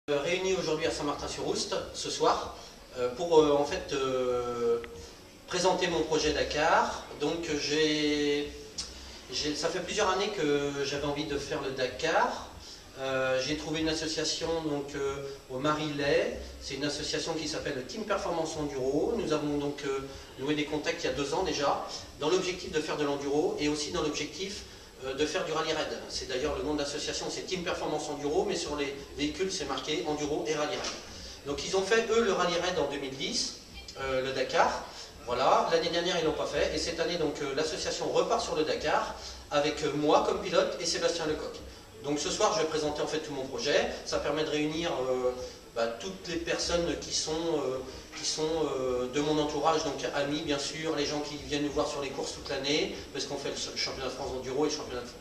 Réunis aujourd'hui à Saint-Martin-sur-Oust ce soir pour en fait présenter mon projet Dakar. Donc ça fait plusieurs années que j'avais envie de faire le Dakar. J'ai trouvé une association donc, au Marilais. C'est une association qui s'appelle Team Performance Enduro. Nous avons donc noué des contacts il y a 2 ans déjà, dans l'objectif de faire de l'enduro et aussi dans l'objectif de faire du rallye raid. C'est d'ailleurs le nom de l'association, c'est Team Performance Enduro, mais sur les véhicules c'est marqué Enduro et rallye raid. Donc ils ont fait eux le rallye raid en 2010, le Dakar. Voilà, l'année dernière ils l'ont pas fait et cette année donc l'association repart sur le Dakar avec moi comme pilote et Sébastien Lecoq. Donc ce soir je vais présenter en fait tout mon projet. Ça permet de réunir toutes les personnes qui sont de mon entourage, donc amis bien sûr, les gens qui viennent nous voir sur les courses toute l'année, parce qu'on fait le championnat de France d'enduro et le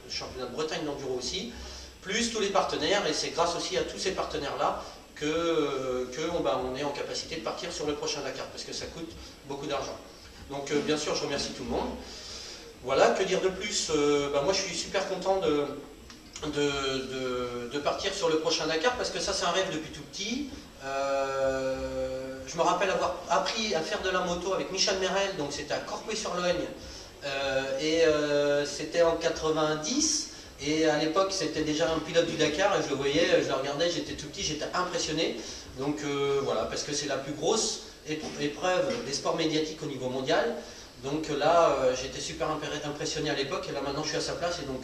championnat de Bretagne d'enduro aussi, plus tous les partenaires, et c'est grâce aussi à tous ces partenaires-là qu'on est en capacité de partir sur le prochain Dakar, parce que ça coûte beaucoup d'argent. Donc bien sûr je remercie tout le monde. Voilà, que dire de plus, moi je suis super content de partir sur le prochain Dakar, parce que ça c'est un rêve depuis tout petit. Je me rappelle avoir appris à faire de la moto avec Michel Merel, donc c'était à Corpouet-sur-Logne, c'était en 90, et à l'époque c'était déjà un pilote du Dakar, et je le voyais, je le regardais, j'étais tout petit, j'étais impressionné. Donc voilà, parce que c'est la plus grosse épreuve des sports médiatiques au niveau mondial. Donc là, j'étais super impressionné à l'époque, et là maintenant je suis à sa place, et donc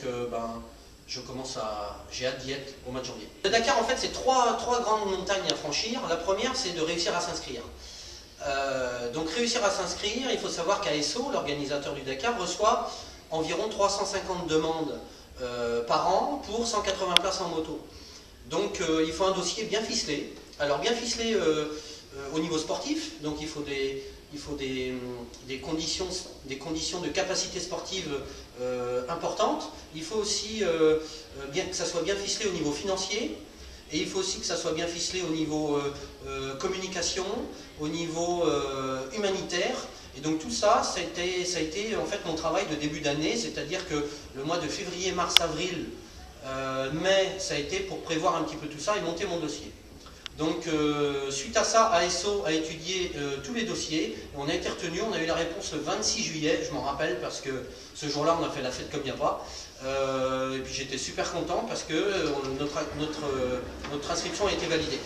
j'ai hâte d'y être au mois de janvier. Le Dakar, en fait, c'est trois grandes montagnes à franchir. La première, c'est de réussir à s'inscrire. Donc réussir à s'inscrire, il faut savoir qu'ASO, l'organisateur du Dakar, reçoit environ 350 demandes par an pour 180 places en moto. Donc il faut un dossier bien ficelé. Alors bien ficelé au niveau sportif, donc il faut des conditions de capacité sportive importantes. Il faut aussi que ça soit bien ficelé au niveau financier, et il faut aussi que ça soit bien ficelé au niveau communication, au niveau humanitaire. Et donc tout ça, ça a été en fait mon travail de début d'année, c'est-à-dire que le mois de février, mars, avril, mai, ça a été pour prévoir un petit peu tout ça et monter mon dossier. Donc suite à ça, ASO a étudié tous les dossiers, on a été retenu, on a eu la réponse le 26 juillet, je m'en rappelle parce que ce jour-là on a fait la fête comme il n'y a pas, et puis j'étais super content parce que notre inscription a été validée.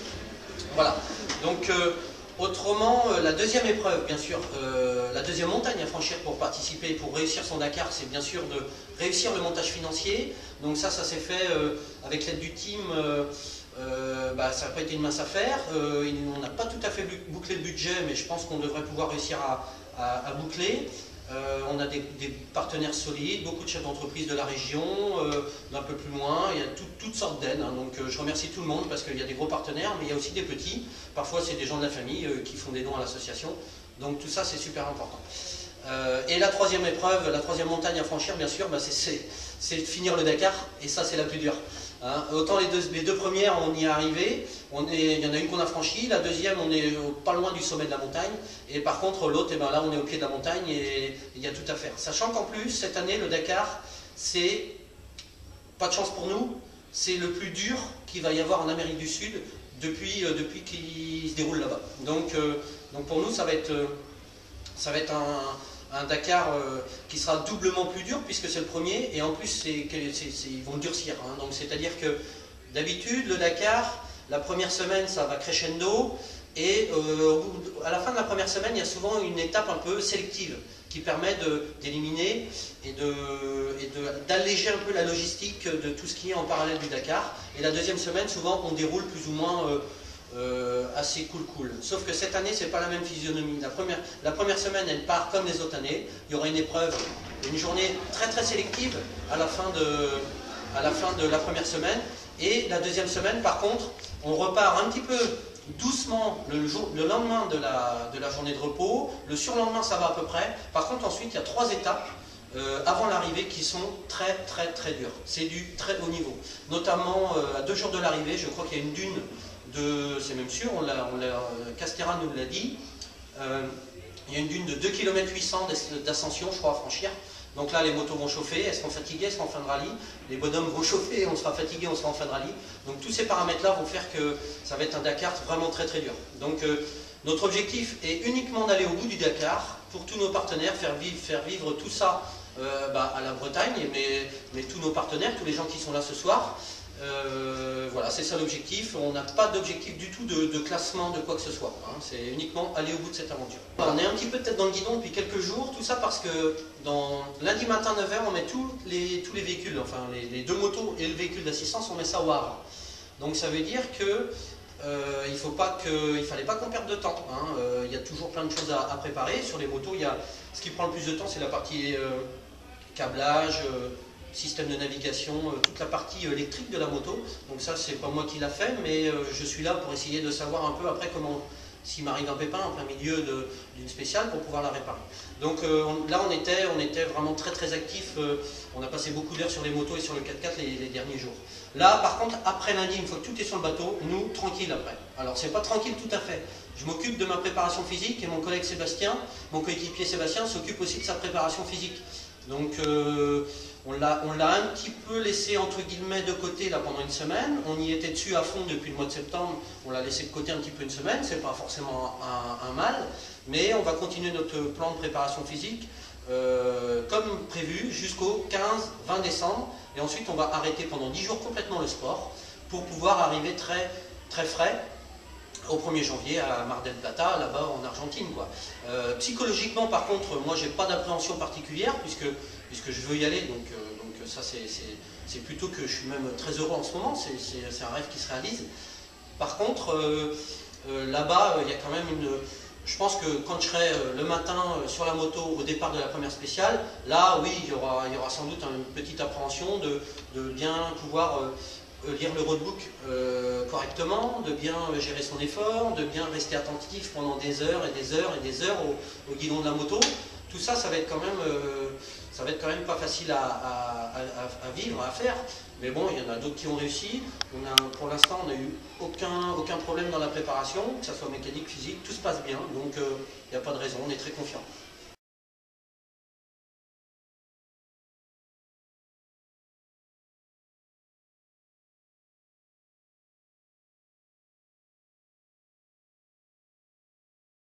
Voilà, donc autrement, la deuxième épreuve, bien sûr, la deuxième montagne à franchir pour participer, pour réussir son Dakar, c'est bien sûr de réussir le montage financier. Donc ça s'est fait avec l'aide du team. Ça n'a pas été une mince affaire, on n'a pas tout à fait bouclé le budget, mais je pense qu'on devrait pouvoir réussir à boucler. On a des partenaires solides, beaucoup de chefs d'entreprise de la région, d'un peu plus loin, il y a toutes sortes d'aides, hein, donc je remercie tout le monde parce qu'il y a des gros partenaires, mais il y a aussi des petits, parfois c'est des gens de la famille qui font des dons à l'association, donc tout ça c'est super important. Et la troisième épreuve, la troisième montagne à franchir, bien sûr, c'est de finir le Dakar, et ça c'est la plus dure. Hein, autant les deux premières, on y est arrivé, il y en a une qu'on a franchie, la deuxième, on est pas loin du sommet de la montagne, et par contre l'autre, là on est au pied de la montagne et il y a tout à faire. Sachant qu'en plus, cette année, le Dakar, c'est, pas de chance pour nous, c'est le plus dur qu'il va y avoir en Amérique du Sud depuis qu'il se déroule là-bas. Donc pour nous, ça va être un Dakar qui sera doublement plus dur puisque c'est le premier, et en plus ils vont durcir, hein. Donc c'est-à-dire que d'habitude le Dakar, la première semaine ça va crescendo, et à la fin de la première semaine il y a souvent une étape un peu sélective qui permet d'éliminer et d'alléger un peu la logistique de tout ce qui est en parallèle du Dakar, et la deuxième semaine souvent on déroule plus ou moins assez cool. Sauf que cette année, c'est pas la même physionomie. La première semaine, elle part comme les autres années. Il y aura une épreuve, une journée très très sélective à la fin de la première semaine. Et la deuxième semaine, par contre, on repart un petit peu doucement le lendemain de la journée de repos. Le surlendemain, ça va à peu près. Par contre, ensuite, il y a 3 étapes avant l'arrivée qui sont très très très dures. C'est du très haut niveau. Notamment, à 2 jours de l'arrivée, je crois qu'il y a une dune c'est même sûr, Castéra nous l'a dit, il y a une dune de 2 km 800 d'ascension, je crois, à franchir. Donc là, les motos vont chauffer, elles seront fatiguées, elles seront en fin de rallye. Les bonhommes vont chauffer, on sera fatigué, on sera en fin de rallye. Donc tous ces paramètres-là vont faire que ça va être un Dakar vraiment très très dur. Donc notre objectif est uniquement d'aller au bout du Dakar pour tous nos partenaires, faire vivre tout ça à la Bretagne, mais tous nos partenaires, tous les gens qui sont là ce soir. Voilà, c'est ça l'objectif. On n'a pas d'objectif du tout de classement de quoi que ce soit. Hein. C'est uniquement aller au bout de cette aventure. On est un petit peu tête dans le guidon depuis quelques jours, tout ça parce que lundi matin 9h, on met tous les véhicules, enfin les deux motos et le véhicule d'assistance, on met ça au Havre. Donc ça veut dire que il fallait pas qu'on perde de temps. Hein. Il y a toujours plein de choses à préparer. Sur les motos, ce qui prend le plus de temps, c'est la partie câblage, système de navigation, toute la partie électrique de la moto. Donc ça, c'est pas moi qui l'a fait, mais je suis là pour essayer de savoir un peu après comment, s'il m'arrive un pépin en plein milieu d'une spéciale, pour pouvoir la réparer. Donc là, on était vraiment très très actifs. On a passé beaucoup d'heures sur les motos et sur le 4x4 les derniers jours. Là, par contre, après lundi, une fois que tout est sur le bateau, nous, tranquille après. Alors, c'est pas tranquille tout à fait. Je m'occupe de ma préparation physique et mon collègue Sébastien, mon coéquipier Sébastien, s'occupe aussi de sa préparation physique. Donc, on l'a un petit peu laissé entre guillemets de côté là pendant une semaine. On y était dessus à fond depuis le mois de septembre. On l'a laissé de côté un petit peu une semaine. C'est pas forcément un mal, mais on va continuer notre plan de préparation physique comme prévu jusqu'au 15-20 décembre. Et ensuite, on va arrêter pendant 10 jours complètement le sport pour pouvoir arriver très, très frais au 1er janvier à Mar del Plata, là-bas en Argentine, quoi. Psychologiquement, par contre, moi, j'ai pas d'appréhension particulière puisque je veux y aller. Donc ça, c'est plutôt que je suis même très heureux en ce moment. C'est un rêve qui se réalise. Par contre, là-bas, il y a quand même je pense que quand je serai le matin sur la moto au départ de la première spéciale, là oui, il y aura sans doute une petite appréhension de bien pouvoir lire le roadbook correctement, de bien gérer son effort, de bien rester attentif pendant des heures et des heures et des heures au guidon de la moto. Tout ça, ça va être quand même pas facile à vivre, à faire. Mais bon, il y en a d'autres qui ont réussi. Pour l'instant, on n'a eu aucun problème dans la préparation, que ce soit mécanique, physique, tout se passe bien. Donc, il n'y a pas de raison, on est très confiant.